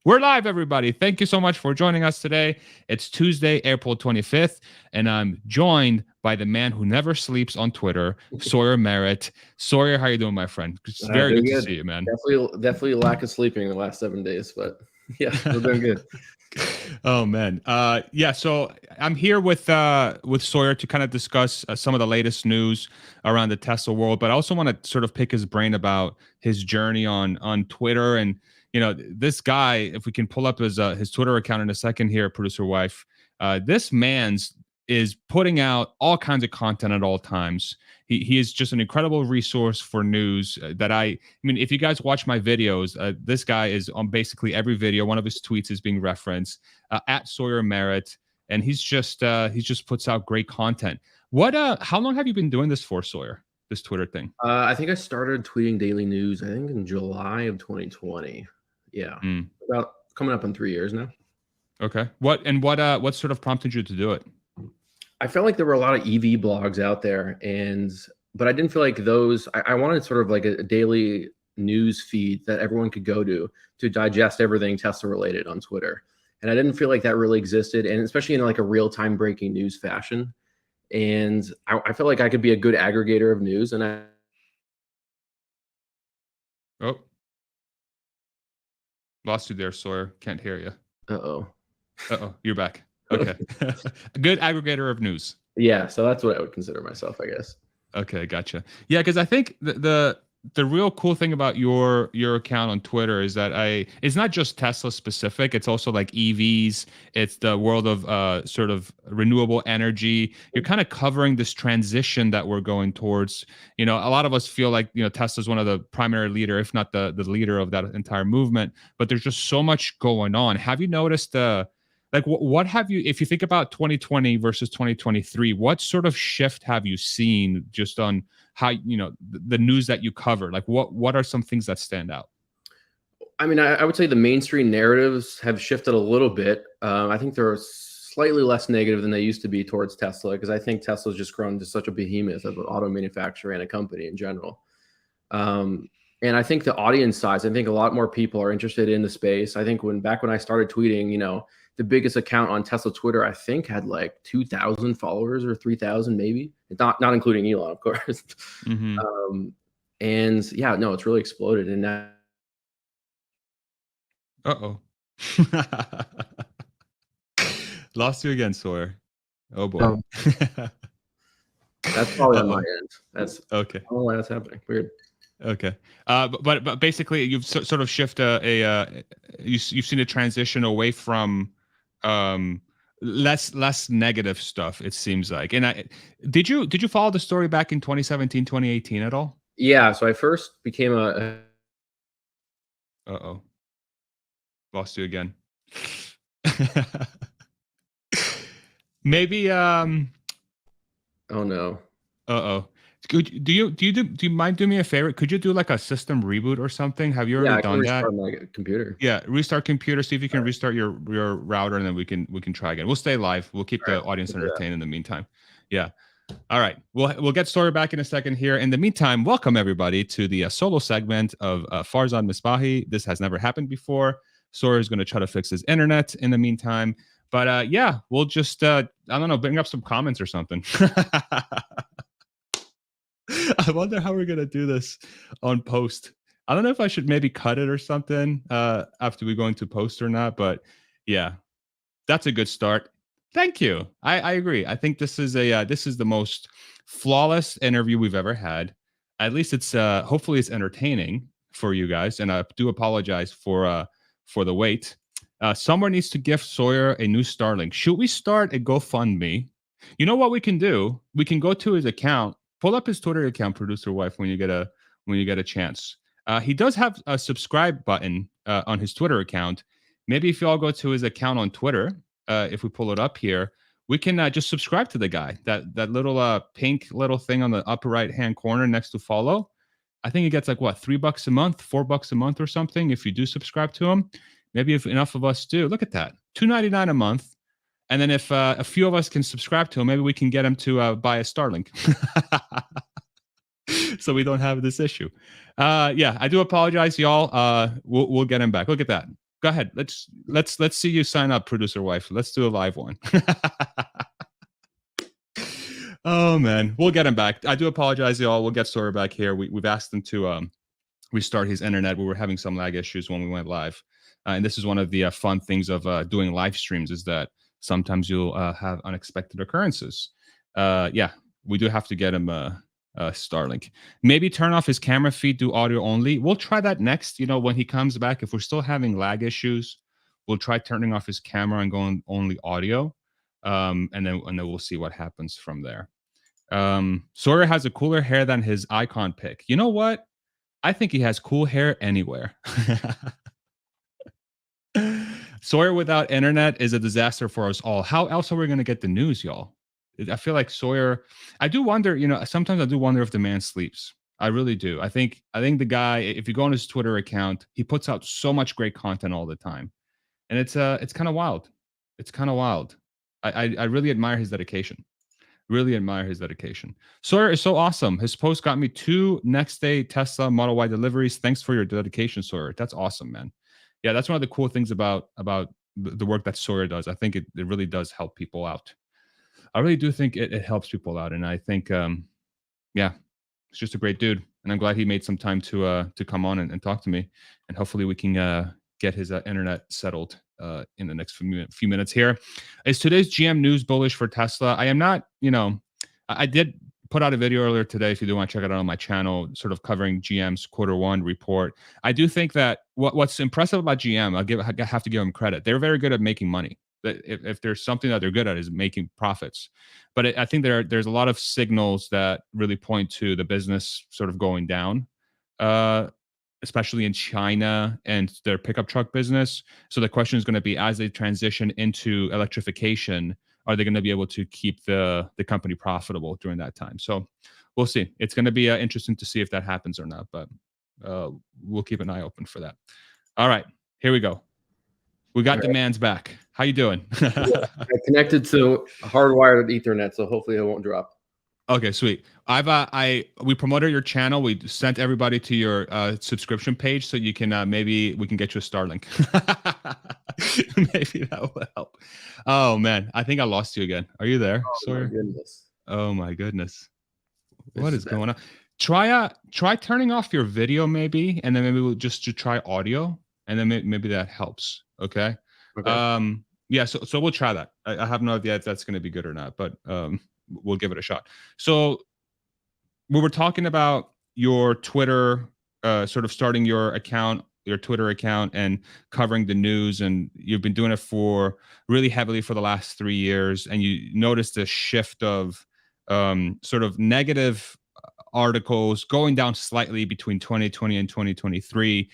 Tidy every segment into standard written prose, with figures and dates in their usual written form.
We're live, everybody. Thank you so much for joining us today. It's Tuesday, April 25th, and I'm joined by the man who never sleeps on Twitter, Sawyer Merritt. Sawyer, how you doing, my friend? It's very good to see you, man. Definitely lack of sleeping in the last 7 days, but yeah, we're doing good. Oh man, yeah. So I'm here with Sawyer to kind of discuss some of the latest news around the Tesla world, but I also want to sort of pick his brain about his journey on Twitter. And this guy, if we can pull up his Twitter account in a second here, producer wife, this man's is putting out all kinds of content at all times. He is just an incredible resource for news that I mean, if you guys watch my videos, this guy is on basically every video. One of his tweets is being referenced at Sawyer Merritt, and he just puts out great content. How long have you been doing this for, Sawyer? This Twitter thing? I think I started tweeting daily news, I think in July of 2020. Yeah. About coming up on 3 years now. Okay. What sort of prompted you to do it? I felt like there were a lot of EV blogs out there, but I didn't feel like those. I wanted sort of like a daily news feed that everyone could go to digest everything Tesla related on Twitter. And I didn't feel like that really existed, and especially in like a real-time breaking news fashion. And I felt like I could be a good aggregator of news. And Oh, lost you there, Sawyer. Can't hear you. Uh-oh, you're back. Okay. A good aggregator of news. Yeah, so that's what I would consider myself, I guess. Okay, gotcha. Yeah, because I think the real cool thing about your account on Twitter is that it's not just Tesla specific. It's also like EVs. It's the world of sort of renewable energy. You're kind of covering this transition that we're going towards. A lot of us feel like Tesla's one of the primary leader, if not the leader of that entire movement. But there's just so much going on. Have you noticed like what have you, if you think about 2020 versus 2023, what sort of shift have you seen just on how, the news that you cover? Like what are some things that stand out? I mean, I would say the mainstream narratives have shifted a little bit. I think they're slightly less negative than they used to be towards Tesla, because I think Tesla's just grown to such a behemoth of an auto manufacturer and a company in general. And I think the audience size, I think a lot more people are interested in the space. I think back when I started tweeting, the biggest account on Tesla Twitter, I think, had like 2,000 followers or 3,000 maybe, not including Elon, of course. Mm-hmm. And yeah, no, it's really exploded. And now, lost you again, Sawyer. Oh boy. That's probably on my end. That's okay. I don't know why that's happening. Weird. Okay, but basically, you've sort of shifted you've seen a transition away from less negative stuff, it seems like. And did you follow the story back in 2017, 2018 at all? Yeah, so I first became lost you again. Maybe oh no. Do you mind doing me a favor? Could you do like a system reboot or something? Have you already done that? Restart my computer. Yeah, restart computer. See if you can restart your router, and then we can try again. We'll stay live. We'll keep the audience entertained in the meantime. Yeah. All right. We'll get Sawyer back in a second here. In the meantime, welcome everybody to the solo segment of Farzad Misbahi. This has never happened before. Sawyer is going to try to fix his internet in the meantime. But yeah, we'll just I don't know, bring up some comments or something. I wonder how we're gonna do this on post. I don't know if I should maybe cut it or something after we go into post or not, but yeah, that's a good start. Thank you. I agree. I think this is the most flawless interview we've ever had. At least it's hopefully it's entertaining for you guys, and I do apologize for the wait. Someone needs to gift Sawyer a new Starlink. Should we start a GoFundMe? You know what we can do? We can go to his account. Pull up his Twitter account, producer wife, when you get a chance. He does have a subscribe button on his Twitter account. Maybe if you all go to his account on Twitter, if we pull it up here, we can just subscribe to the guy. That little pink little thing on the upper right hand corner next to follow. I think he gets like what, $3 a month, $4 a month or something if you do subscribe to him. Maybe if enough of us do, look at that, $2.99 a month. And then if a few of us can subscribe to him, maybe we can get him to buy a Starlink. So we don't have this issue. Yeah, I do apologize, y'all. We'll get him back. Look at that. Go ahead. Let's see you sign up, producer wife. Let's do a live one. Oh man, we'll get him back. I do apologize, y'all. We'll get Sawyer back here. We've asked him to restart his internet. We were having some lag issues when we went live, and this is one of the fun things of doing live streams is that sometimes you'll have unexpected occurrences. Yeah, we do have to get him Starlink. Maybe turn off his camera feed, do audio only. We'll try that next. You know, when he comes back, if we're still having lag issues, we'll try turning off his camera and going only audio, and then we'll see what happens from there. Sawyer has a cooler hair than his icon pick. You know what? I think he has cool hair anywhere. Sawyer without internet is a disaster for us all. How else are we going to get the news, y'all? I feel like Sawyer, I do wonder, you know, sometimes I do wonder if the man sleeps. I really do. I think the guy, if you go on his Twitter account, he puts out so much great content all the time. And it's kind of wild. It's kind of wild. I really admire his dedication. Really admire his dedication. Sawyer is so awesome. His post got me 2 next day Tesla Model Y deliveries. Thanks for your dedication, Sawyer. That's awesome, man. Yeah, that's one of the cool things about the work that Sawyer does. I think it really does help people out. I really do think it helps people out. And I think, yeah, it's just a great dude. And I'm glad he made some time to come on and talk to me. And hopefully we can get his internet settled in the next few minutes here. Is today's GM news bullish for Tesla? I am not, you know, I did put out a video earlier today, if you do want to check it out on my channel, sort of covering GM's Q1 report. I do think that what's impressive about GM, I have to give them credit. They're very good at making money. If there's something that they're good at is making profits. But I think there's a lot of signals that really point to the business sort of going down, especially in China and their pickup truck business. So the question is going to be, as they transition into electrification, are they going to be able to keep the company profitable during that time? So we'll see. It's going to be interesting to see if that happens or not, but we'll keep an eye open for that. All right, here we go. We got the man's back. How you doing? I connected to hardwired Ethernet, so hopefully it won't drop. Okay, sweet. We promoted your channel. We sent everybody to your subscription page, so you can maybe we can get you a Starlink. Maybe that will help. Oh man, I think I lost you again. Are you there, Sawyer? My goodness. Oh my goodness. What is going on? Try turning off your video maybe, and then maybe we'll just to try audio, and then maybe that helps. Okay. Yeah. So we'll try that. I have no idea if that's going to be good or not, but we'll give it a shot. So we were talking about your Twitter, sort of starting your Twitter account and covering the news, and you've been doing it for really heavily for the last 3 years, and you noticed a shift of sort of negative articles going down slightly between 2020 and 2023.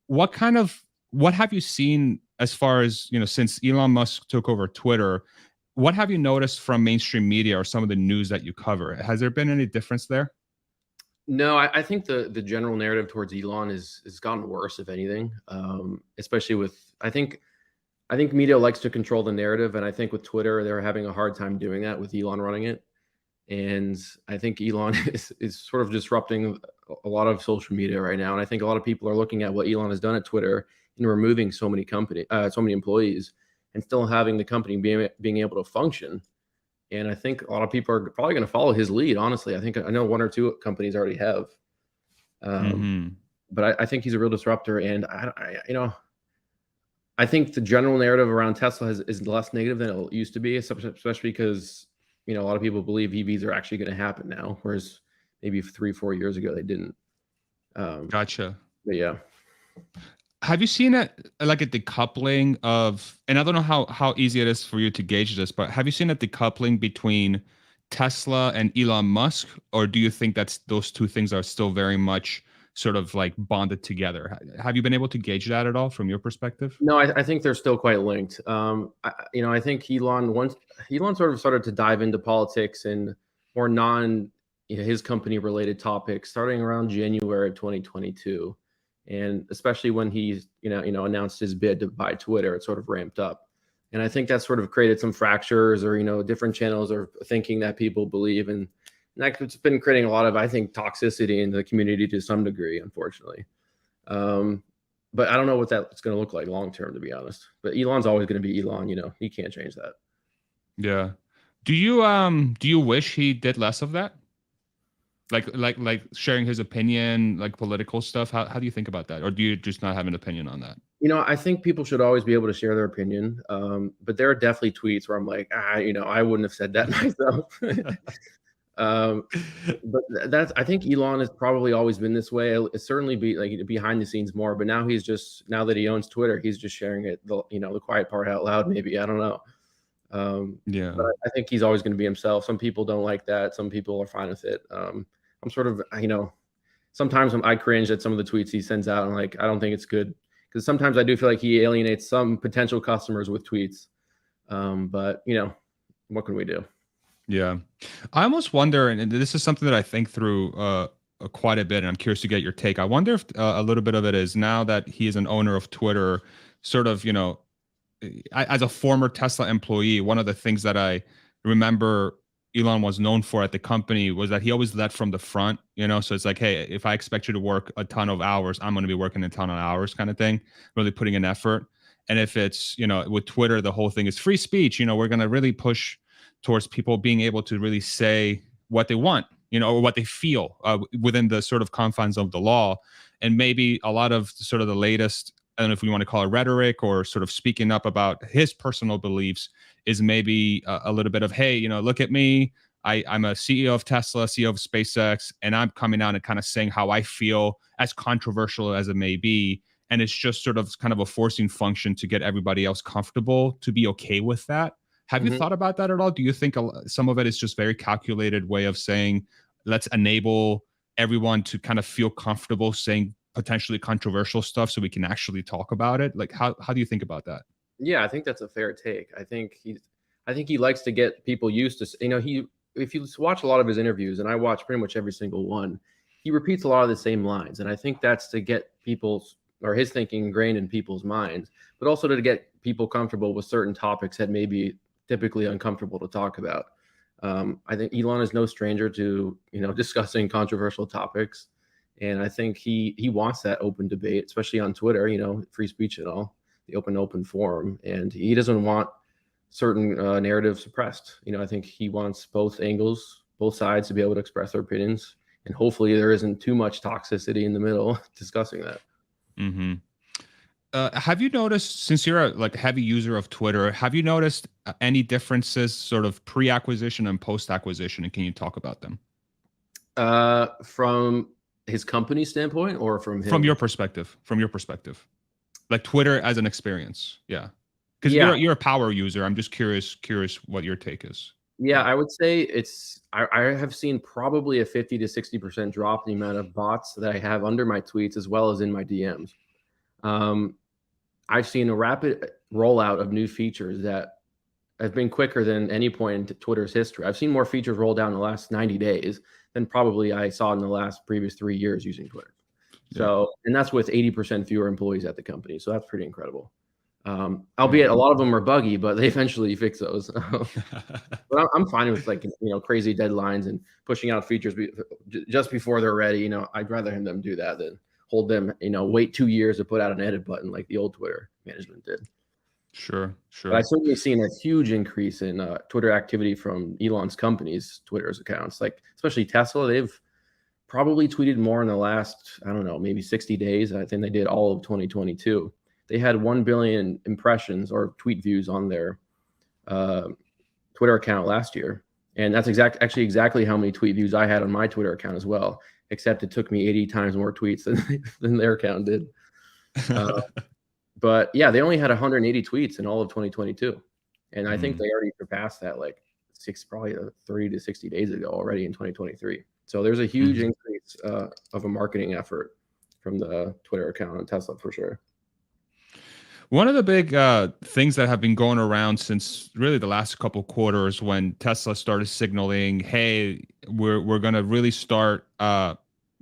What have you seen as far as, you know, since Elon Musk took over Twitter? What have you noticed from mainstream media or some of the news that you cover? Has there been any difference there? No, I think the general narrative towards Elon has gotten worse, if anything. Especially with I think media likes to control the narrative, and I think with Twitter they're having a hard time doing that with Elon running it. And I think Elon is sort of disrupting a lot of social media right now. And I think a lot of people are looking at what Elon has done at Twitter in removing so many employees, and still having the company being able to function. And I think a lot of people are probably going to follow his lead. Honestly, I know 1 or 2 companies already have. But I think he's a real disruptor. And I think the general narrative around Tesla is less negative than it used to be, especially because, you know, a lot of people believe EVs are actually going to happen now, whereas maybe 3-4 years ago they didn't. Gotcha. But yeah. Have you seen it like a decoupling of, and I don't know how easy it is for you to gauge this, but have you seen a decoupling between Tesla and Elon Musk, or do you think those two things are still very much sort of like bonded together? Have you been able to gauge that at all from your perspective? No, I think they're still quite linked. I think Elon sort of started to dive into politics and more his company related topics starting around January of 2022. And especially when he, announced his bid to buy Twitter, it sort of ramped up. And I think that sort of created some fractures, or, different channels are thinking that people believe. And that's been creating a lot of, I think, toxicity in the community to some degree, unfortunately. But I don't know what that's going to look like long term, to be honest. But Elon's always going to be Elon. He can't change that. Yeah. Do you wish he did less of that? Like sharing his opinion, like political stuff. How do you think about that? Or do you just not have an opinion on that? I think people should always be able to share their opinion. But there are definitely tweets where I'm like, I wouldn't have said that myself. But I think Elon has probably always been this way. It's certainly be like behind the scenes more, but now now that he owns Twitter, he's just sharing it, the quiet part out loud. Maybe, I don't know. Yeah. But I think he's always going to be himself. Some people don't like that. Some people are fine with it. I'm sort of, sometimes I cringe at some of the tweets he sends out, and like, I don't think it's good, because sometimes I do feel like he alienates some potential customers with tweets. But what can we do? Yeah. I almost wonder, and this is something that I think through quite a bit, and I'm curious to get your take. I wonder if a little bit of it is, now that he is an owner of Twitter, sort of, as a former Tesla employee, one of the things that I remember Elon was known for at the company was that he always led from the front, so it's like, hey, if I expect you to work a ton of hours, I'm going to be working a ton of hours, kind of thing, really putting in effort. And if it's, with Twitter, the whole thing is free speech, we're going to really push towards people being able to really say what they want, or what they feel within the sort of confines of the law. And maybe a lot of sort of the latest, I don't know if we want to call it rhetoric, or sort of speaking up about his personal beliefs, is maybe a little bit of, hey, look at me. I'm a CEO of Tesla, CEO of SpaceX, and I'm coming out and kind of saying how I feel, as controversial as it may be. And it's just sort of kind of a forcing function to get everybody else comfortable to be okay with that. Have you thought about that at all? Do you think some of it is just very calculated way of saying, let's enable everyone to kind of feel comfortable saying potentially controversial stuff so we can actually talk about it? Like, how do you think about that? Yeah, I think that's a fair take. I think he likes to get people used to, if you watch a lot of his interviews, and I watch pretty much every single one, he repeats a lot of the same lines. And I think that's to get his thinking ingrained in people's minds, but also to get people comfortable with certain topics that may be typically uncomfortable to talk about. I think Elon is no stranger to, discussing controversial topics. And I think he wants that open debate, especially on Twitter, free speech and all, the open forum. And he doesn't want certain narratives suppressed. I think he wants both angles, both sides, to be able to express their opinions. And hopefully there isn't too much toxicity in the middle discussing that. Mm-hmm. Have you noticed, since you're a heavy user of Twitter, have you noticed any differences sort of pre-acquisition and post-acquisition? And can you talk about them? From his company standpoint, or from him? From your perspective, like Twitter as an experience. Yeah. Because you're a power user. I'm just curious what your take is. Yeah, I would say I have seen probably a 50 to 60% drop in the amount of bots that I have under my tweets, as well as in my DMs. I've seen a rapid rollout of new features that have been quicker than any point in Twitter's history. I've seen more features rolled out in the last 90 days than probably I saw in the previous 3 years using Twitter. Yeah. So, and that's with 80% fewer employees at the company. So that's pretty incredible. Albeit a lot of them are buggy, but they eventually fix those. But I'm fine with crazy deadlines and pushing out features just before they're ready. I'd rather have them do that than hold them, wait 2 years to put out an edit button like the old Twitter management did. Sure. But I've certainly seen a huge increase in Twitter activity from Elon's company's Twitter's accounts, especially Tesla. They've probably tweeted more in the last, I don't know, maybe 60 days. I think they did all of 2022. They had 1 billion impressions or tweet views on their Twitter account last year. And that's actually exactly how many tweet views I had on my Twitter account as well, except it took me 80 times more tweets than their account did. But yeah, they only had 180 tweets in all of 2022. And I think they already surpassed that probably 30 to 60 days ago already in 2023. So there's a huge increase of a marketing effort from the Twitter account on Tesla for sure. One of the big things that have been going around since really the last couple quarters, when Tesla started signaling, hey, we're going to really start,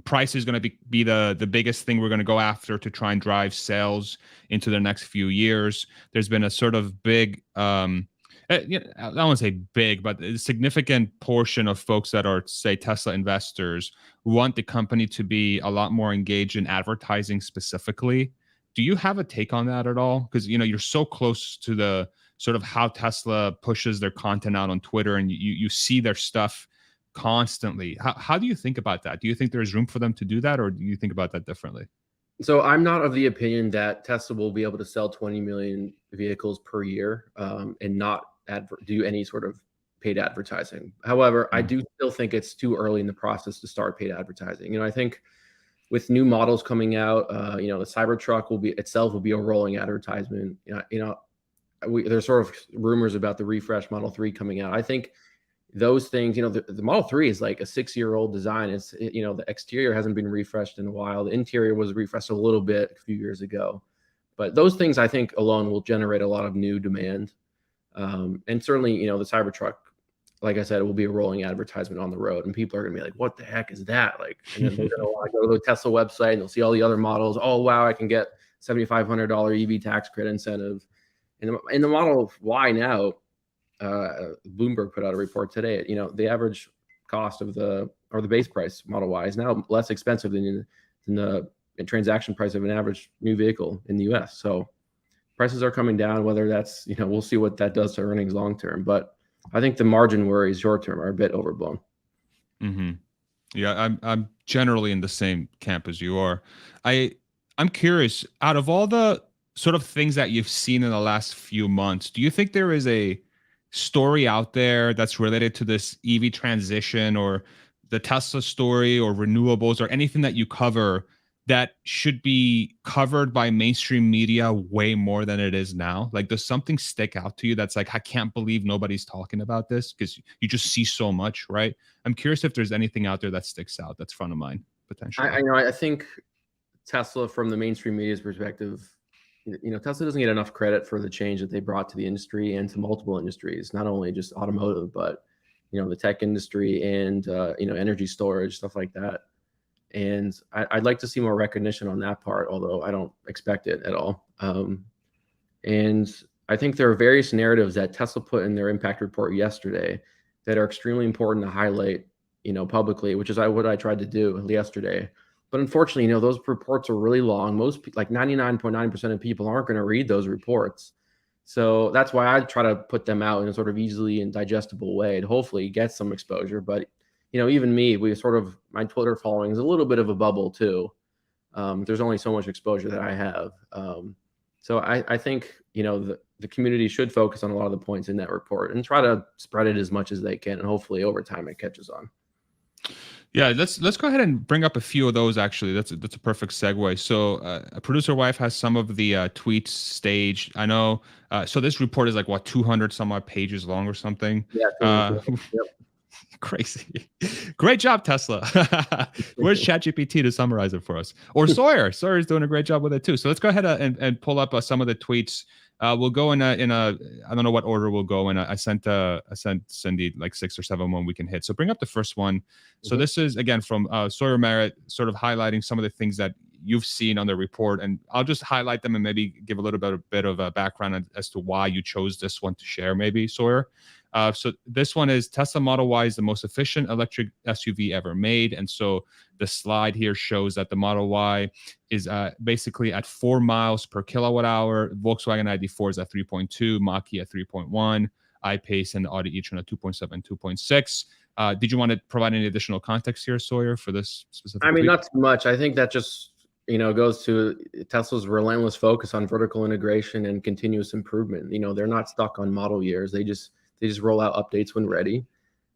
price is going to be the biggest thing we're going to go after to try and drive sales into the next few years. There's been a sort of big, I don't want to say big, but a significant portion of folks that are, say, Tesla investors want the company to be a lot more engaged in advertising specifically. Do you have a take on that at all? Because you're so close to the sort of how Tesla pushes their content out on Twitter, and you see their stuff constantly. How do you think about that? Do you think there's room for them to do that, or do you think about that differently? So I'm not of the opinion that Tesla will be able to sell 20 million vehicles per year and not do any sort of paid advertising. However, I do still think it's too early in the process to start paid advertising. I think with new models coming out, the Cybertruck will be a rolling advertisement. There's sort of rumors about the refresh Model 3 coming out. I think those things, the Model 3 is like a 6-year-old design. It's, the exterior hasn't been refreshed in a while. The interior was refreshed a little bit a few years ago. But those things, I think, alone will generate a lot of new demand. And certainly, the Cybertruck, like I said, it will be a rolling advertisement on the road. And people are going to be like, what the heck is that? Like, and then they're going to want to go to the Tesla website and they'll see all the other models. Oh, wow, I can get $7,500 EV tax credit incentive. And in the Model Y now, Bloomberg put out a report today. The average cost of the base price Model Y is now less expensive than the transaction price of an average new vehicle in the U.S. So prices are coming down. Whether that's we'll see what that does to earnings long term, but I think the margin worries short term are a bit overblown. Mm-hmm. Yeah, I'm generally in the same camp as you are. I'm curious, out of all the sort of things that you've seen in the last few months, do you think there is a story out there that's related to this EV transition or the Tesla story or renewables or anything that you cover that should be covered by mainstream media way more than it is now? Like, does something stick out to you that's like, I can't believe nobody's talking about this? Because you just see so much, right? I'm curious if there's anything out there that sticks out that's front of mind potentially. I think Tesla, from the mainstream media's perspective, Tesla doesn't get enough credit for the change that they brought to the industry and to multiple industries, not only just automotive, but the tech industry and energy storage, stuff like that. And I'd like to see more recognition on that part, although I don't expect it at all. And I think there are various narratives that Tesla put in their impact report yesterday that are extremely important to highlight, publicly, which is what I tried to do yesterday. But unfortunately, those reports are really long. Most, like 99.9% of people, aren't going to read those reports. So that's why I try to put them out in a sort of easily and digestible way to hopefully get some exposure. But even me, my Twitter following is a little bit of a bubble too. There's only so much exposure that I have. So I think, the community should focus on a lot of the points in that report and try to spread it as much as they can. And hopefully over time it catches on. Yeah, let's go ahead and bring up a few of those. Actually, that's a perfect segue. So, a producer wife has some of the tweets staged. I know. So this report is like 200 some odd pages long or something. Yeah. Yep. Crazy. Great job, Tesla. Where's ChatGPT to summarize it for us? Or Sawyer. Sawyer's doing a great job with it too. So let's go ahead and pull up some of the tweets. We'll go in a I don't know what order we'll go in. I sent Cindy like 6 or 7 one we can hit. So bring up the first one. So this is again from Sawyer Merritt, sort of highlighting some of the things that you've seen on the report, and I'll just highlight them and maybe give a little bit of a background as to why you chose this one to share, maybe, Sawyer. So this one is Tesla Model Y is the most efficient electric SUV ever made. And so the slide here shows that the Model Y is basically at 4 miles per kilowatt hour. Volkswagen ID4 is at 3.2, Mach-E at 3.1, I-Pace and the Audi e-tron at 2.7 and 2.6. Did you want to provide any additional context here, Sawyer, for this specific tweet? Not too much. I think that just goes to Tesla's relentless focus on vertical integration and continuous improvement. They're not stuck on model years. They just roll out updates when ready.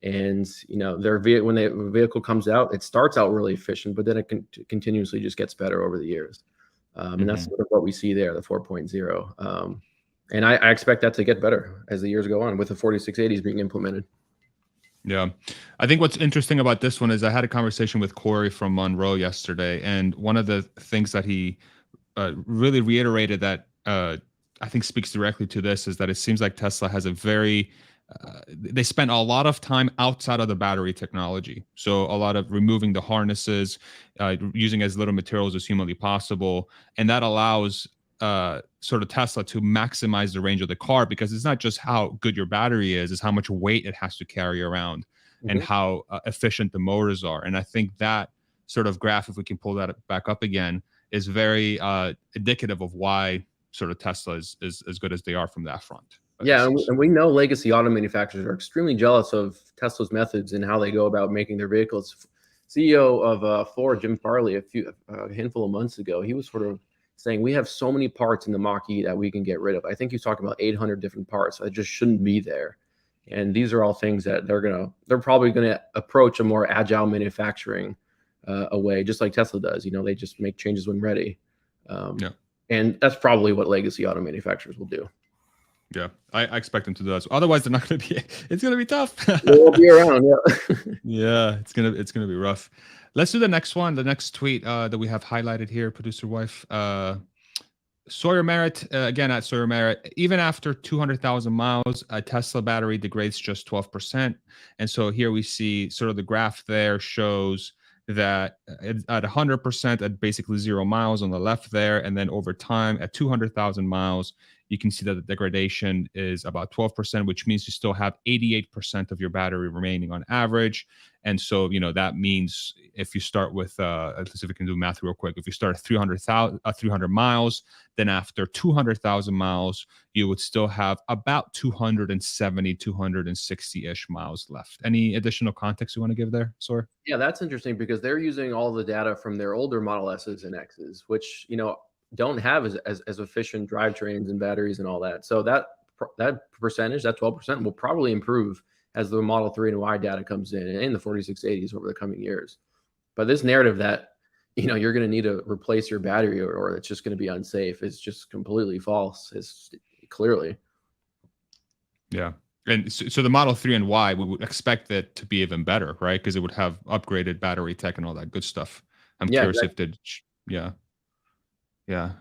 And, when the vehicle comes out, it starts out really efficient, but then it continuously just gets better over the years. And that's sort of what we see there, the 4.0. And I expect that to get better as the years go on with the 4680s being implemented. Yeah. I think what's interesting about this one is I had a conversation with Corey from Monroe yesterday, and one of the things that he really reiterated that I think speaks directly to this is that it seems like Tesla has a very they spent a lot of time outside of the battery technology. So a lot of removing the harnesses, using as little materials as humanly possible. And that allows sort of Tesla to maximize the range of the car, because it's not just how good your battery is, it's how much weight it has to carry around and how efficient the motors are. And I think that sort of graph, if we can pull that back up again, is very indicative of why sort of Tesla is as good as they are from that front. Yeah, and we know legacy auto manufacturers are extremely jealous of Tesla's methods and how they go about making their vehicles. CEO of Ford, Jim Farley, a handful of months ago, he was sort of saying we have so many parts in the Mach-E that we can get rid of. I think he's talking about 800 different parts that just shouldn't be there. And these are all things that they're probably gonna approach a more agile manufacturing a way, just like Tesla does. They just make changes when ready. And that's probably what legacy auto manufacturers will do. Yeah, I expect them to do that. So otherwise, they're not going to be. It's going to be tough. They'll be around. Yeah. Yeah, it's gonna be rough. Let's do the next one. The next tweet that we have highlighted here, producer wife. Sawyer Merritt, again at Sawyer Merritt, even after 200,000 miles, a Tesla battery degrades just 12%. And so here we see sort of the graph there shows that at 100% at basically 0 miles on the left there. And then over time at 200,000 miles, you can see that the degradation is about 12%, which means you still have 88% of your battery remaining on average. And so, that means if you start with, let's see if we can do math real quick. If you start at 300 miles, then after 200,000 miles, you would still have about 270, 260-ish miles left. Any additional context you want to give there, Sawyer? Yeah, that's interesting because they're using all the data from their older Model S's and X's, which, don't have as efficient drivetrains and batteries and all that. So that percentage, that 12%, will probably improve as the Model 3 and Y data comes in and the 4680s over the coming years. But this narrative that, you're going to need to replace your battery or it's just going to be unsafe is just completely false. It's clearly. Yeah. And so the Model 3 and Y, we would expect that to be even better, right? Because it would have upgraded battery tech and all that good stuff. I'm curious if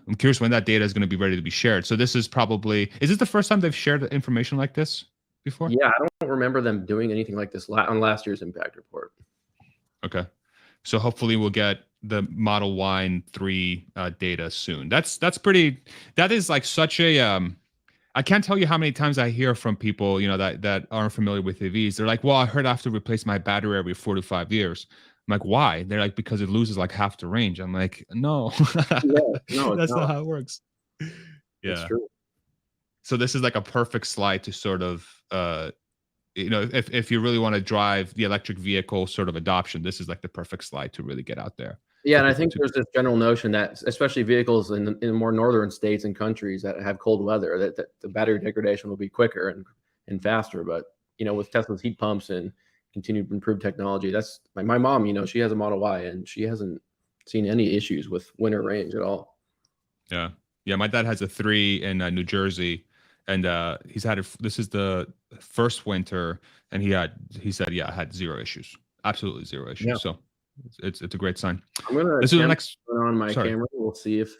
I'm curious when that data is going to be ready to be shared. So this is this the first time they've shared information like this before? Yeah, I don't remember them doing anything like this on last year's impact report. Okay. So hopefully we'll get the Model Y and 3 data soon. That is like such a, I can't tell you how many times I hear from people, that aren't familiar with EVs. They're like, well, I heard I have to replace my battery every 4 to 5 years. I'm like, why? They're like, because it loses like half the range. I'm like, no, no, that's not how it works. Yeah, it's true. So this is like a perfect slide to sort of, if you really want to drive the electric vehicle sort of adoption, this is like the perfect slide to really get out there. Yeah, and I think there's this general notion that, especially vehicles in more northern states and countries that have cold weather, that the battery degradation will be quicker and faster. But with Tesla's heat pumps and continued improved technology, that's my mom. She has a Model Y and she hasn't seen any issues with winter range at all. Yeah, my dad has a 3 in New Jersey, and he's had this is the first winter, and he said, I had 0 issues, absolutely 0 issues. Yeah. So it's a great sign. I'm gonna this is the next on my camera. We'll see if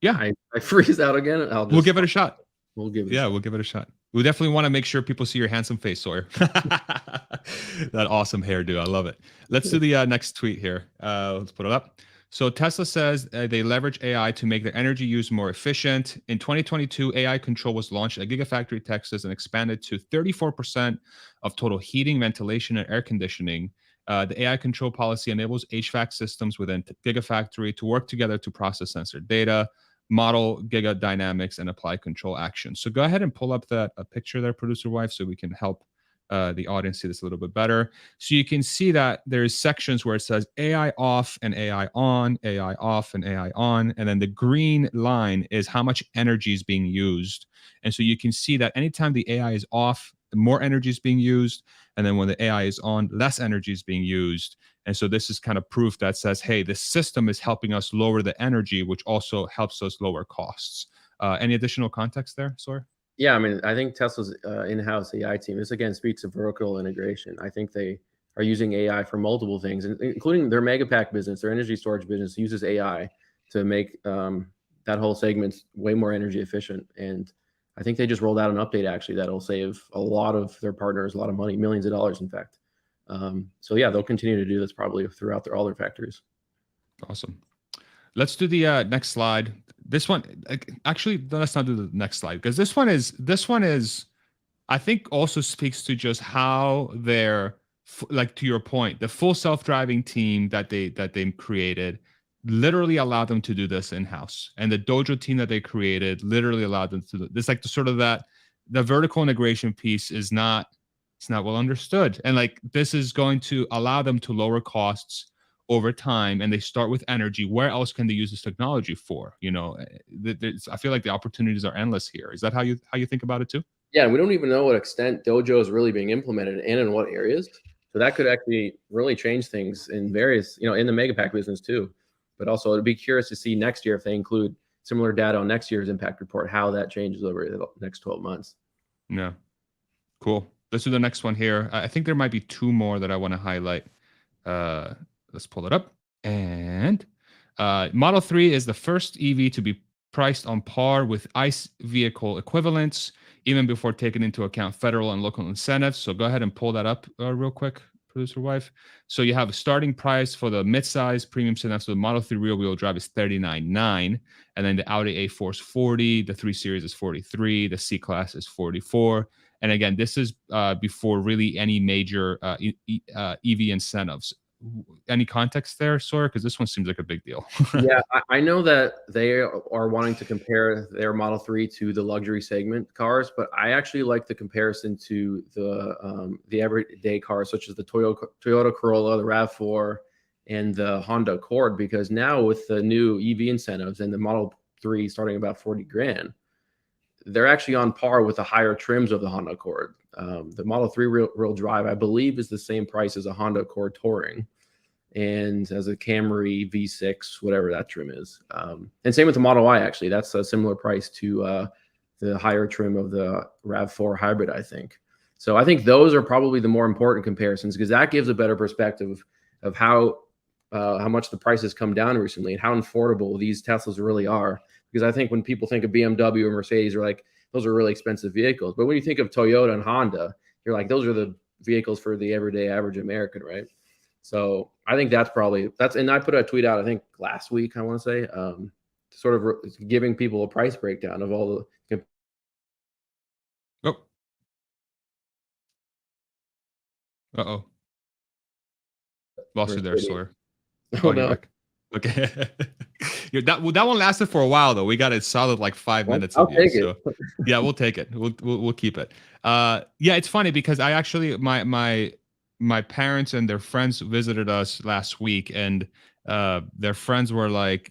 I freeze out again. We'll give it a shot. We'll give it a shot. We definitely want to make sure people see your handsome face, Sawyer. That awesome hairdo. I love it. Let's do the next tweet here. Let's put it up. So Tesla says they leverage AI to make their energy use more efficient. In 2022, AI Control was launched at Gigafactory, Texas, and expanded to 34% of total heating, ventilation, and air conditioning. The AI Control policy enables HVAC systems within Gigafactory to work together to process sensor data, model giga dynamics, and apply control actions. So go ahead and pull up a picture there, producer wife, so we can help the audience see this a little bit better. So you can see that there's sections where it says AI off and AI on, AI off and AI on, and then the green line is how much energy is being used. And so you can see that anytime the AI is off, the more energy is being used, and then when the AI is on, less energy is being used. And so this is kind of proof that says, hey, the system is helping us lower the energy, which also helps us lower costs. Any additional context there, Sawyer? Yeah, I mean, I think Tesla's in-house AI team, this again speaks to vertical integration. I think they are using AI for multiple things, including their Megapack business, their energy storage business uses AI to make that whole segment way more energy efficient. And I think they just rolled out an update actually that'll save a lot of their partners a lot of money, millions of dollars, in fact. So yeah, they'll continue to do this probably throughout all their factories. Awesome. Let's do the next slide. This one, actually, let's not do the next slide because this one is, I think, also speaks to just how they're, like to your point, the full self-driving team that they created literally allowed them to do this in-house. And the Dojo team that they created literally allowed them to do this. Like the sort of that the vertical integration piece is not it's not well understood. And like this is going to allow them to lower costs over time, and they start with energy. Where else can they use this technology for? I feel like the opportunities are endless here. Is that how you think about it too? Yeah, we don't even know what extent Dojo is really being implemented and in what areas. So that could actually really change things in various, in the Megapack business too. But also, it'd be curious to see next year if they include similar data on next year's impact report, how that changes over the next 12 months. Yeah, cool. Let's do the next one here. I think there might be two more that I want to highlight. Let's pull it up. And Model 3 is the first EV to be priced on par with ICE vehicle equivalents, even before taking into account federal and local incentives. So go ahead and pull that up real quick, producer wife. So you have a starting price for the midsize premium sedan. So the Model 3 rear-wheel drive is $39,900, and then the Audi A4 is $40,000, the 3 Series is $43,000, the C-Class is $44,000. And again, this is before really any major EV incentives. Any context there, Sawyer? Because this one seems like a big deal. Yeah, I know that they are wanting to compare their Model 3 to the luxury segment cars, but I actually like the comparison to the everyday cars, such as the Toyota Corolla, the RAV4, and the Honda Accord, because now with the new EV incentives and the Model 3 starting about 40 grand, they're actually on par with the higher trims of the Honda Accord. The Model 3 real drive, I believe, is the same price as a Honda Accord Touring, and as a Camry V6, whatever that trim is. And same with the Model Y, actually. That's a similar price to the higher trim of the RAV4 hybrid, I think. So I think those are probably the more important comparisons, because that gives a better perspective of how much the prices come down recently and how affordable these Teslas really are. Because I think when people think of BMW or Mercedes, they're like, those are really expensive vehicles. But when you think of Toyota and Honda, you're like, those are the vehicles for the everyday average American, right? So I think and I put a tweet out, I think last week, I want to say, sort of giving people a price breakdown of all the. Oh. Uh-oh. Lost you there, Sawyer. Oh, no. Back. Okay. that one lasted for a while though. We got a solid like 5 minutes of you. So yeah, we'll take it. We'll keep it. Yeah, it's funny because I actually my parents and their friends visited us last week, and their friends were like,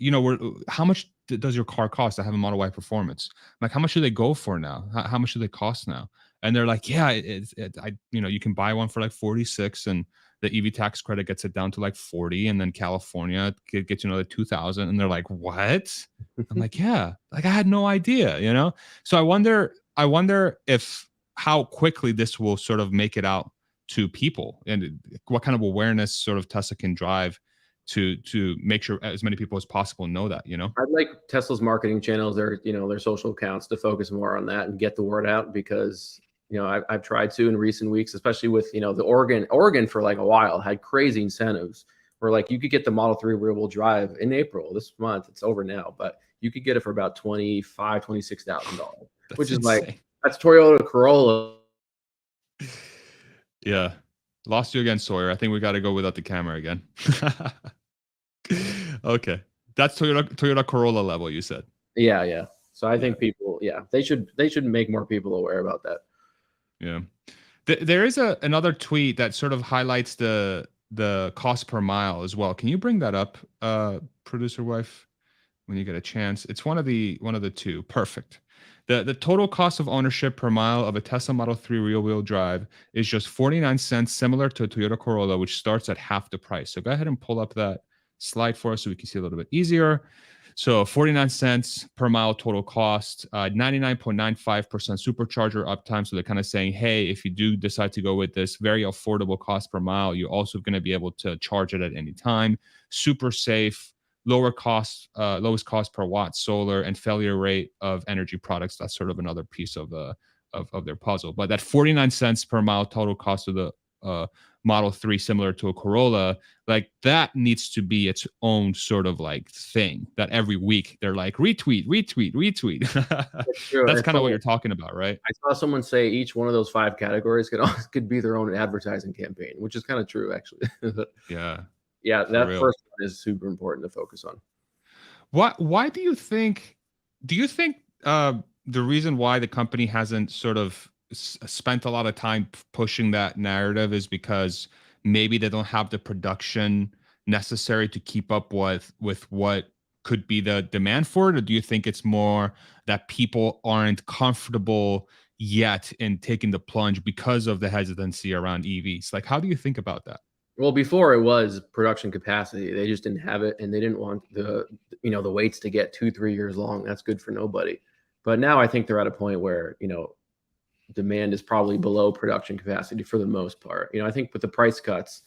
how much does your car cost? I have a Model Y Performance. I'm like, how much do they go for now? How much do they cost now? And they're like, yeah, you can buy one for like 46, and the EV tax credit gets it down to like 40, and then California gets you another 2,000. And they're like, what? I'm like, yeah, like I had no idea, So I wonder if how quickly this will sort of make it out to people, and what kind of awareness sort of Tesla can drive to make sure as many people as possible know that. I'd like Tesla's marketing channels, their social accounts, to focus more on that and get the word out, because I've tried to in recent weeks, especially with the Oregon for like a while had crazy incentives where like you could get the Model 3 rear-wheel drive in April this month. It's over now, but you could get it for about $26,000, which is insane. Like, that's Toyota Corolla. Yeah, lost you again, Sawyer. I think we got to go without the camera again. Okay, that's Toyota Corolla level, you said. Yeah. So I think people, they should make more people aware about that. Yeah, there is another tweet that sort of highlights the cost per mile as well. Can you bring that up, producer wife, when you get a chance? It's one of the two. Perfect. The total cost of ownership per mile of a Tesla Model 3 rear-wheel drive is just 49 cents, similar to a Toyota Corolla, which starts at half the price. So go ahead and pull up that slide for us so we can see a little bit easier. So 49 cents per mile total cost, 99.95% supercharger uptime. So they're kind of saying, hey, if you do decide to go with this very affordable cost per mile, you're also going to be able to charge it at any time. Super safe, lowest cost per watt solar, and failure rate of energy products. That's sort of another piece of their puzzle. But that 49 cents per mile total cost of the Model 3, similar to a Corolla, like that needs to be its own sort of like thing that every week they're like retweet. That's kind of what you're talking about, right? I saw someone say each one of those 5 categories could be their own advertising campaign, which is kind of true, actually. Yeah. yeah, For that real. first one is super important to focus on. Why do you think the reason why the company hasn't sort of spent a lot of time pushing that narrative is because maybe they don't have the production necessary to keep up with what could be the demand for it? Or do you think it's more that people aren't comfortable yet in taking the plunge because of the hesitancy around EVs? Like, how do you think about that? Well, before it was production capacity. They just didn't have it, and they didn't want the waits to get 2-3 years long. That's good for nobody. But now I think they're at a point where demand is probably below production capacity for the most part. I think with the price cuts,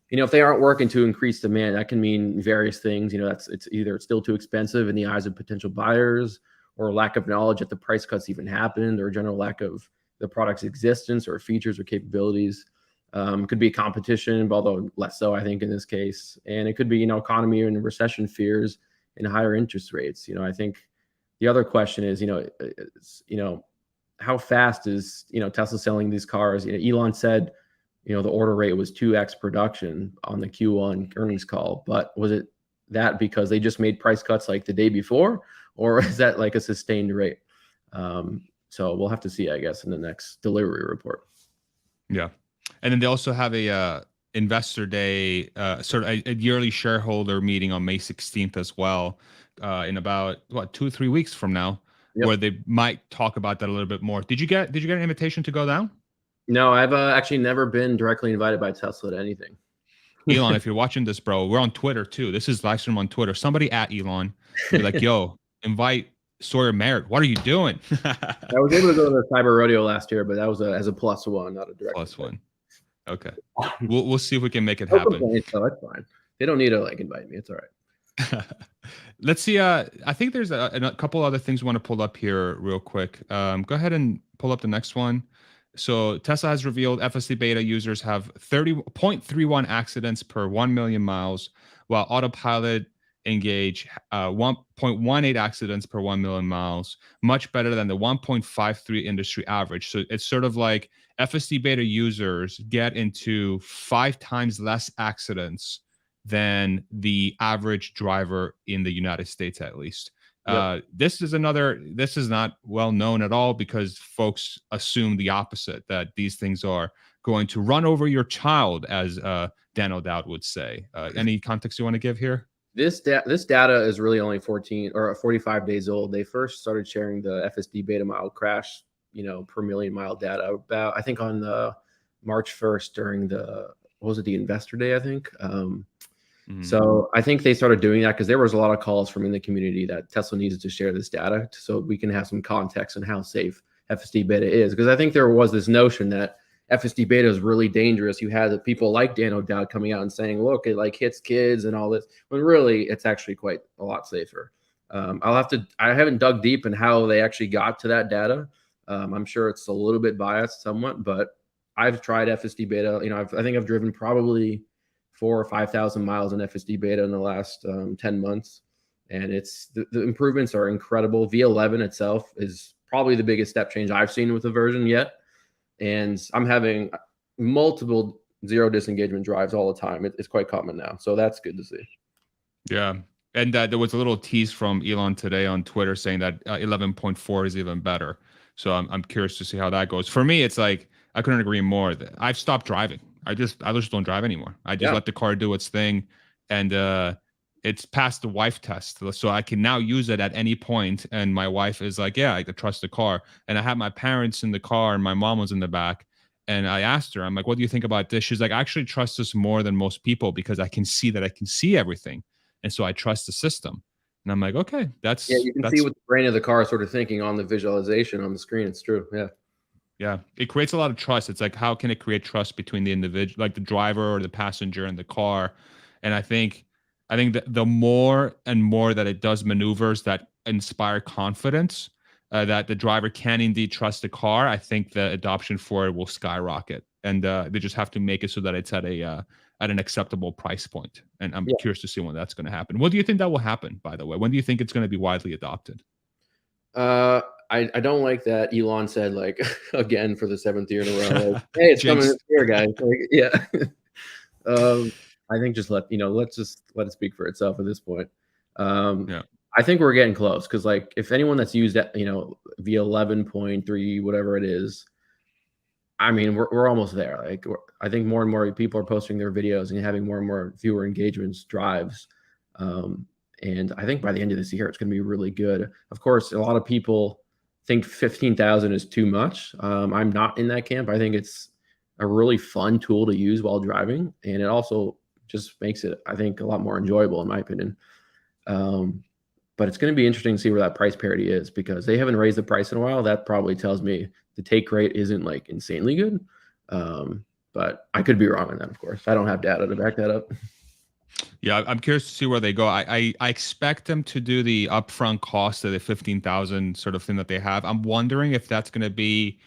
if they aren't working to increase demand, that can mean various things. It's either it's still too expensive in the eyes of potential buyers, or lack of knowledge that the price cuts even happened, or a general lack of the product's existence or features or capabilities. Could be competition, although less so, I think, in this case. And it could be, economy and recession fears and higher interest rates. I think the other question is, how fast is, Tesla selling these cars? Elon said, the order rate was 2x production on the Q1 earnings call, but was it that because they just made price cuts like the day before, or is that like a sustained rate? So we'll have to see, I guess, in the next delivery report. Yeah. And then they also have a investor day, sort of a yearly shareholder meeting on May 16th as well, in about 2-3 weeks from now, Yep. where they might talk about that a little bit more. Did you get an invitation to go down? No, I've actually never been directly invited by Tesla to anything. Elon, if you're watching this, bro, we're on Twitter too. This is live stream on Twitter. Somebody at Elon be like, yo, invite Sawyer Merritt. What are you doing? I was able to go to the Cyber Rodeo last year, but that was as a +1, not a direct +1. Okay. We'll see if we can make it no happen. complaints, though. That's fine. They don't need to invite me. It's all right. Let's see. I think there's a couple other things we want to pull up here real quick. Go ahead and pull up the next one. So Tesla has revealed FSD beta users have 30.31 accidents per 1 million miles, while autopilot engage 1.18 accidents per 1 million miles, much better than the 1.53 industry average. So it's sort of like FSD beta users get into 5 times less accidents than the average driver in the United States, at least. Yep. This is not well known at all, because folks assume the opposite, that these things are going to run over your child, as Dan O'Dowd would say. Any context you want to give here? This data is really only 14 or 45 days old. They first started sharing the FSD beta mile crash, per million mile data about, I think, on the March 1st during the investor day, I think. So I think they started doing that because there was a lot of calls from in the community that Tesla needed to share this data so we can have some context on how safe FSD beta is. Because I think there was this notion that FSD beta is really dangerous. You had the people like Dan O'Dowd coming out and saying, look, it hits kids and all this, when really it's actually quite a lot safer. I haven't dug deep in how they actually got to that data. I'm sure it's a little bit biased somewhat, but I've tried FSD beta. I think I've driven probably 4,000 or 5,000 miles in FSD beta in the last 10 months. And the improvements are incredible. V11 itself is probably the biggest step change I've seen with the version yet. And I'm having multiple zero disengagement drives all the time. It's quite common now. So that's good to see. Yeah. And there was a little tease from Elon today on Twitter saying that 11.4 is even better. So I'm curious to see how that goes. For me, it's like, I couldn't agree more. I've stopped driving. I just don't drive anymore. I just let the car do its thing, and it's passed the wife test, so I can now use it at any point. And my wife is like, "Yeah, I can trust the car." And I had my parents in the car, and my mom was in the back. And I asked her, I'm like, "What do you think about this?" She's like, "I actually trust this more than most people because I can see everything, and so I trust the system." And I'm like, "Okay, that's you can see what the brain of the car is sort of thinking on the visualization on the screen. It's true, yeah." Yeah, it creates a lot of trust. It's like, how can it create trust between the individual, like the driver or the passenger in the car? And I think that the more and more that it does maneuvers that inspire confidence, that the driver can indeed trust the car, I think the adoption for it will skyrocket. And they just have to make it so that it's at an acceptable price point. And I'm curious to see when that's going to happen. What do you think that will happen, by the way? When do you think it's going to be widely adopted? I don't like that Elon said, again for the 7th year in a row, hey, it's coming this year, guys. I think just let's just let it speak for itself at this point. Yeah. I think we're getting close because like if anyone that's used that, V11.3, whatever it is, I mean, we're almost there. Like, I think more and more people are posting their videos and having more and more viewer engagements drives. And I think by the end of this year, it's going to be really good. Of course, a lot of people think 15,000 is too much. I'm not in that camp. I think it's a really fun tool to use while driving. And it also just makes it, I think, a lot more enjoyable, in my opinion. But it's going to be interesting to see where that price parity is because they haven't raised the price in a while. That probably tells me the take rate isn't like insanely good. But I could be wrong on that, of course. I don't have data to back that up. Yeah, I'm curious to see where they go. I expect them to do the upfront cost of the 15,000 sort of thing that they have. I'm wondering if that's going to be,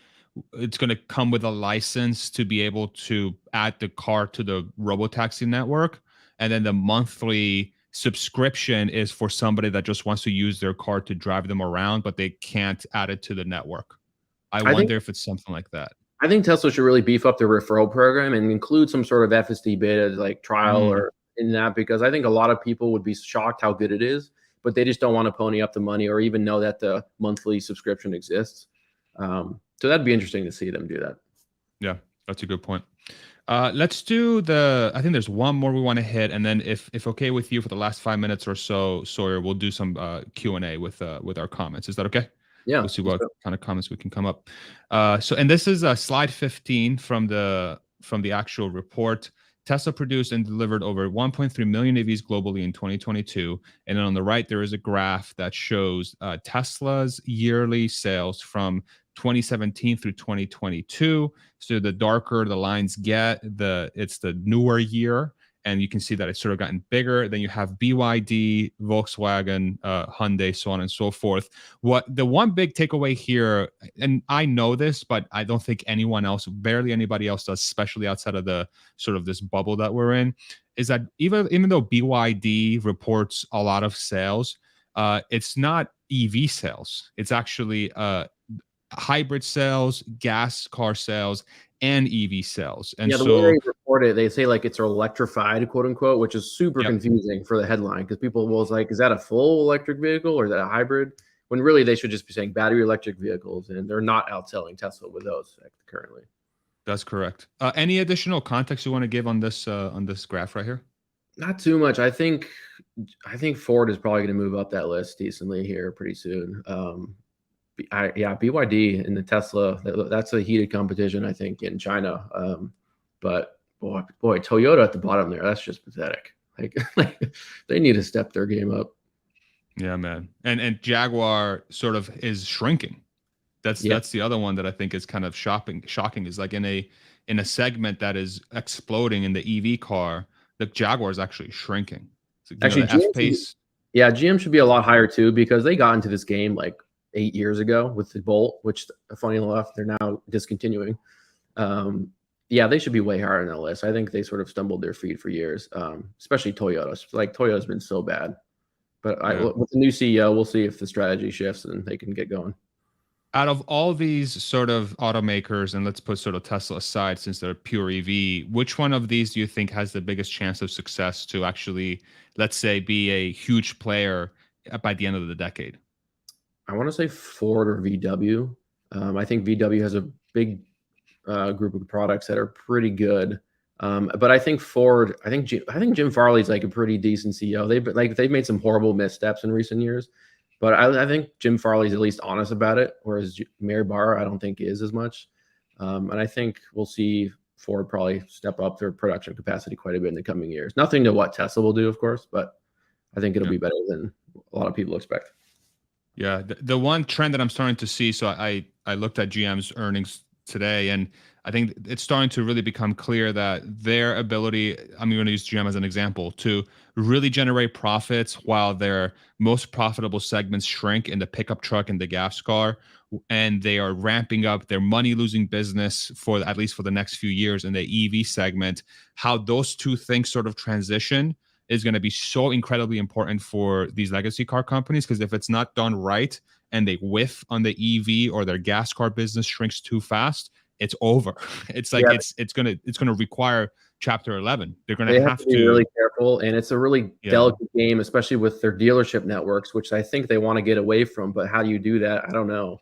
it's going to come with a license to be able to add the car to the robotaxi network, and then the monthly subscription is for somebody that just wants to use their car to drive them around, but they can't add it to the network. I wonder if it's something like that. I think Tesla should really beef up the referral program and include some sort of FSD beta like trial or in that, because I think a lot of people would be shocked how good it is, but they just don't want to pony up the money or even know that the monthly subscription exists. So that'd be interesting to see them do that. Yeah, that's a good point. Let's do I think there's one more we want to hit, and then if okay with you, for the last 5 minutes or so, Sawyer, we'll do some Q&A with our comments. Is that okay? Yeah. We'll see what kind of comments we can come up. And this is slide 15 from the actual report. Tesla produced and delivered over 1.3 million EVs globally in 2022. And then on the right, there is a graph that shows Tesla's yearly sales from 2017 through 2022. So the darker the lines get, it's the newer year. And you can see that it's sort of gotten bigger. Then you have BYD, Volkswagen, Hyundai, so on and so forth. What the one big takeaway here, and I know this, but I don't think anyone else, barely anybody else does, especially outside of the sort of this bubble that we're in, is that even though BYD reports a lot of sales, it's not EV sales. It's actually hybrid sales, gas car sales, and EV sales. And yeah, the way they report it, they say like it's electrified, quote unquote, which is super confusing for the headline because people will like, is that a full electric vehicle or is that a hybrid? When really they should just be saying battery electric vehicles, and they're not outselling Tesla with those currently. That's correct. Any additional context you want to give on this graph right here? Not too much. I think Ford is probably going to move up that list decently here pretty soon. BYD and the Tesla, that's a heated competition, I think, in China. But boy, Toyota at the bottom there, that's just pathetic. Like they need to step their game up. Yeah, man. And Jaguar sort of is shrinking. That's the other one that I think is kind of shocking is like in a segment that is exploding in the EV car, the Jaguar is actually shrinking. So, actually, GM should be a lot higher too, because they got into this game like 8 years ago with the Bolt, which funny enough, they're now discontinuing. They should be way higher on that list. I think they sort of stumbled their feet for years, especially Toyota. Like Toyota's been so bad, but with the new CEO, we'll see if the strategy shifts and they can get going. Out of all these sort of automakers, and let's put sort of Tesla aside since they're pure EV, which one of these do you think has the biggest chance of success to actually, let's say, be a huge player by the end of the decade? I want to say Ford or VW. I think VW has a big group of products that are pretty good. But I think Ford, I think Jim Farley's like a pretty decent CEO. They've made some horrible missteps in recent years, but I think Jim Farley's at least honest about it, whereas Mary Barra I don't think is as much. And I think we'll see Ford probably step up their production capacity quite a bit in the coming years. Nothing to what Tesla will do, of course, but I think it'll be better than a lot of people expect. Yeah, the one trend that I'm starting to see, so I looked at GM's earnings today, and I think it's starting to really become clear that their ability, I'm going to use GM as an example, to really generate profits while their most profitable segments shrink in the pickup truck and the gas car, and they are ramping up their money-losing business for at least for the next few years in the EV segment. How those two things sort of transition is going to be so incredibly important for these legacy car companies, because if it's not done right and they whiff on the EV or their gas car business shrinks too fast, it's over. It's like it's going to require Chapter 11. They're going They to have have to be to. really careful, and it's a really delicate game, especially with their dealership networks, which I think they want to get away from. But how do you do that? I don't know.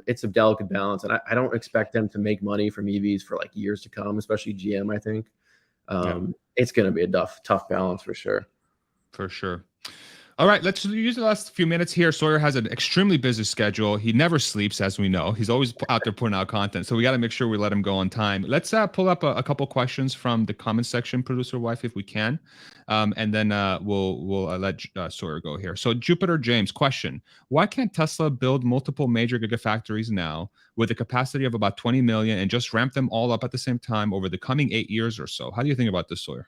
It's a delicate balance, and I don't expect them to make money from EVs for like years to come, especially GM. I think it's going to be a tough balance for sure. For sure. All right, let's use the last few minutes here. Sawyer has an extremely busy schedule. He never sleeps, as we know. He's always out there putting out content. So we got to make sure we let him go on time. Let's pull up a couple questions from the comment section, producer wife, if we can. And then we'll let Sawyer go here. So Jupiter James, question. Why can't Tesla build multiple major gigafactories now with a capacity of about 20 million and just ramp them all up at the same time over the coming 8 years or so? How do you think about this, Sawyer?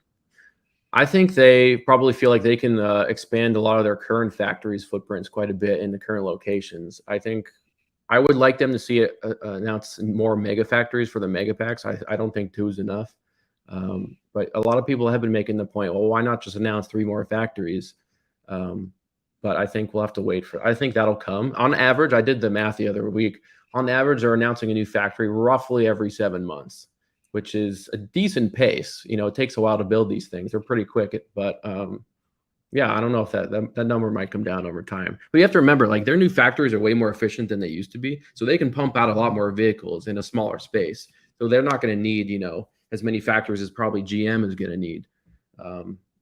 I think they probably feel like they can expand a lot of their current factories' footprints quite a bit in the current locations. I think I would like them to see it announce more mega factories for the mega packs. I don't think 2 is enough. But a lot of people have been making the point, well, why not just announce 3 more factories? But I think we'll have to wait for, I think that'll come. On average, I did the math the other week. On average, they're announcing a new factory roughly every 7 months, which is a decent pace. You know, it takes a while to build these things. They're pretty quick, but yeah, I don't know if that number might come down over time. But you have to remember, like, their new factories are way more efficient than they used to be, so they can pump out a lot more vehicles in a smaller space. So they're not going to need, you know, as many factories as probably GM is going to need.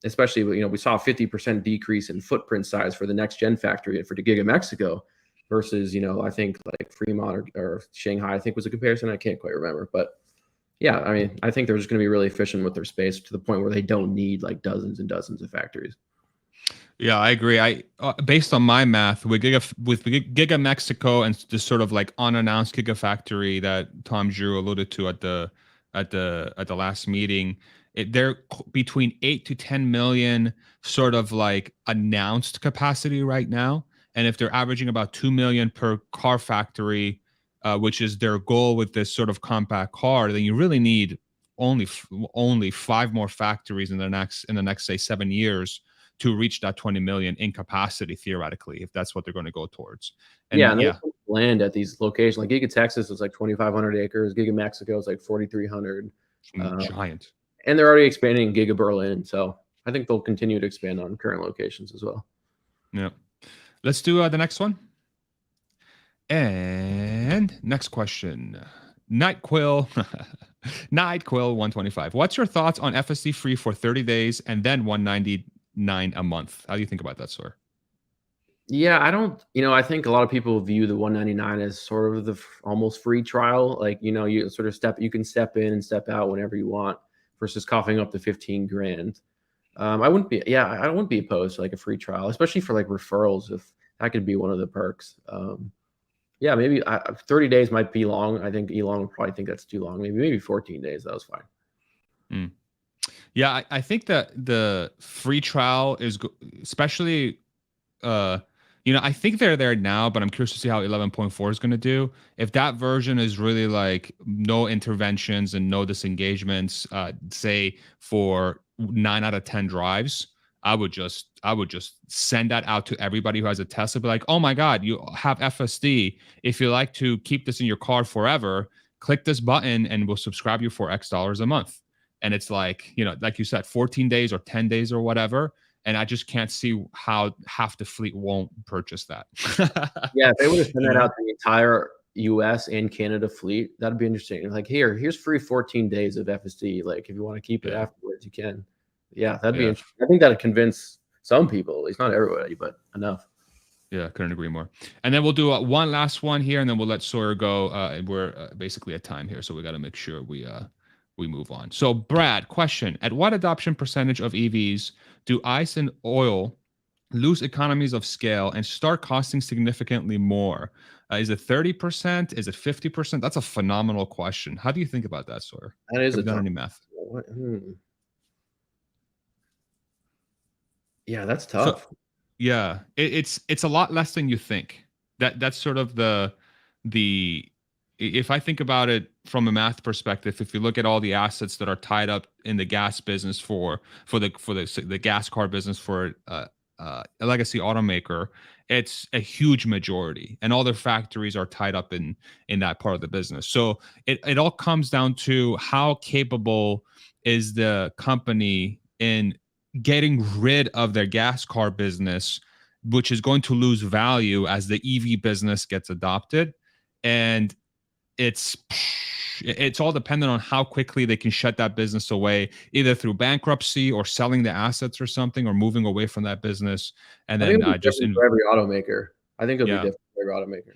Especially, you know, we saw a 50% decrease in footprint size for the next gen factory for the Giga Mexico versus, you know, I think like Fremont or Shanghai, I think was a comparison. I can't quite remember, but yeah, I mean, I think they're just going to be really efficient with their space to the point where they don't need like dozens and dozens of factories. Yeah, I agree. Based on my math, with Giga Mexico and this sort of like unannounced Gigafactory that Tom Giroux alluded to at the last meeting, they're between 8 to 10 million sort of like announced capacity right now. And if they're averaging about 2 million per car factory, which is their goal with this sort of compact car, then you really need only 5 more factories in the next say 7 years to reach that 20 million in capacity, theoretically, if that's what they're going to go towards. And yeah, land at these locations. Like Giga Texas is like 2,500 acres. Giga Mexico is like 4,300. Giant. And they're already expanding Giga Berlin. So I think they'll continue to expand on current locations as well. Yeah. Let's do the next one. And next question. Nightquill 125. What's your thoughts on FSD free for 30 days and then 199 a month? How do you think about that, Sawyer? Yeah, I think a lot of people view the 199 as sort of the almost free trial. Like, you know, you can step in and step out whenever you want versus coughing up to 15 grand. I wouldn't be opposed to like a free trial, especially for like referrals, if that could be one of the perks. Yeah, maybe 30 days might be long. I think Elon would probably think that's too long. Maybe 14 days. That was fine. Yeah, I think that the free trial is especially, I think they're there now, but I'm curious to see how 11.4 is going to do. If that version is really like no interventions and no disengagements, say for 9 out of 10 drives, I would just send that out to everybody who has a Tesla. Be like, oh my God, you have FSD. If you like to keep this in your car forever, click this button and we'll subscribe you for X dollars a month. And it's like, you know, like you said, 14 days or 10 days or whatever. And I just can't see how half the fleet won't purchase that. Yeah, if they would have sent that out to the entire US and Canada fleet, that'd be interesting. Like, here's free 14 days of FSD. Like, if you want to keep it afterwards, you can. Yeah, that'd be interesting. I think that'd convince some people, at least not everybody, but enough. Yeah, couldn't agree more. And then we'll do one last one here, and then we'll let Sawyer go. We're basically at time here, so we got to make sure we move on. So, Brad, question: at what adoption percentage of EVs do ICE and oil lose economies of scale and start costing significantly more? Is it 30%? Is it 50%? That's a phenomenal question. How do you think about that, Sawyer? That is Have you done any math? Yeah, that's tough. So, yeah, it's a lot less than you think. That's sort of the if I think about it from a math perspective, if you look at all the assets that are tied up in the gas business for the gas car business for a legacy automaker, it's a huge majority, and all their factories are tied up in that part of the business. So it all comes down to how capable is the company in getting rid of their gas car business, which is going to lose value as the EV business gets adopted. And it's it's all dependent on how quickly they can shut that business away, either through bankruptcy or selling the assets or something, or moving away from that business. And I think then it'll be just different for every automaker. I think it'll be yeah, different for every automaker,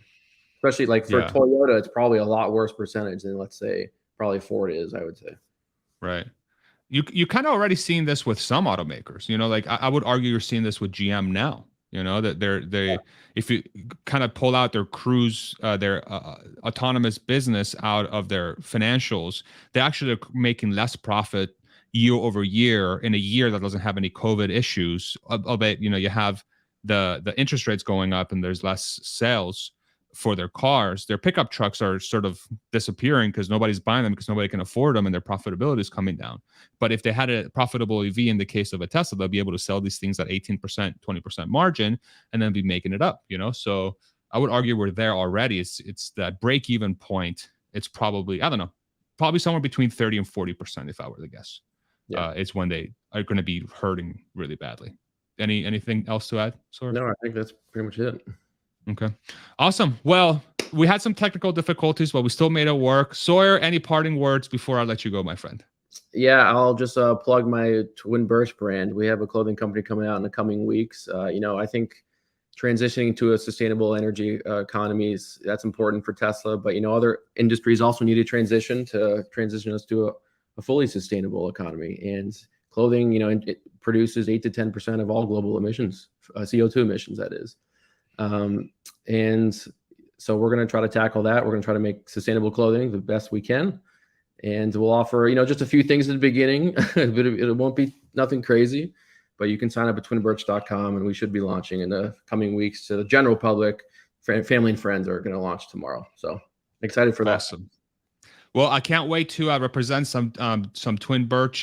especially like for yeah, Toyota, it's probably a lot worse percentage than let's say probably Ford is. I would say. right. You kind of already seen this with some automakers. Like I would argue you're seeing this with GM now. That they if you kind of pull out their cruise, their autonomous business out of their financials, they actually are making less profit year over year in a year that doesn't have any COVID issues. Albeit, you have the interest rates going up and there's less sales for their cars. Their pickup trucks are sort of disappearing because nobody's buying them because nobody can afford them and their profitability is coming down. But if they had a profitable EV in the case of a Tesla, they'll be able to sell these things at 18%, 20% margin and then be making it up, So I would argue we're there already. It's that break even point. It's probably, I don't know, probably somewhere between 30 and 40%, if I were to guess. Yeah. It's when they are going to be hurting really badly. Anything else to add, Sawyer? No, I think that's pretty much it. Okay. Awesome. Well, we had some technical difficulties, but we still made it work. Sawyer, any parting words before I let you go, my friend? Yeah, I'll just plug my Twin Birch brand. We have a clothing company coming out in the coming weeks. I think transitioning to a sustainable energy economies, that's important for Tesla, but other industries also need to transition us to a fully sustainable economy. And clothing, it produces 8 to 10% of all global emissions, CO2 emissions, that is. And so we're going to try to tackle that. We're going to try to make sustainable clothing the best we can. And we'll offer, just a few things at the beginning, but it won't be nothing crazy, but you can sign up at twinbirch.com and we should be launching in the coming weeks to the general public. Family and friends are going to launch tomorrow. So excited for that. Awesome. Well, I can't wait to represent some Twin Birch,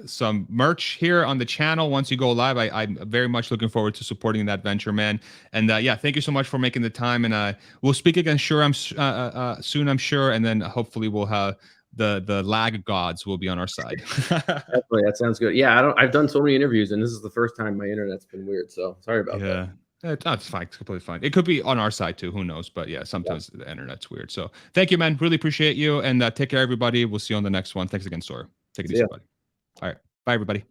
some merch here on the channel once you go live. I'm very much looking forward to supporting that venture, man. And yeah, thank you so much for making the time. And we'll speak again, soon, I'm sure. And then hopefully we'll have the lag gods will be on our side. Definitely, that sounds good. Yeah, I've done so many interviews, and this is the first time my internet's been weird. So sorry about that. It's fine. It's completely fine. It could be on our side too. Who knows? But yeah, sometimes the internet's weird. So thank you, man. Really appreciate you. And take care, everybody. We'll see you on the next one. Thanks again, Sawyer. Take it easy, buddy. All right. Bye, everybody.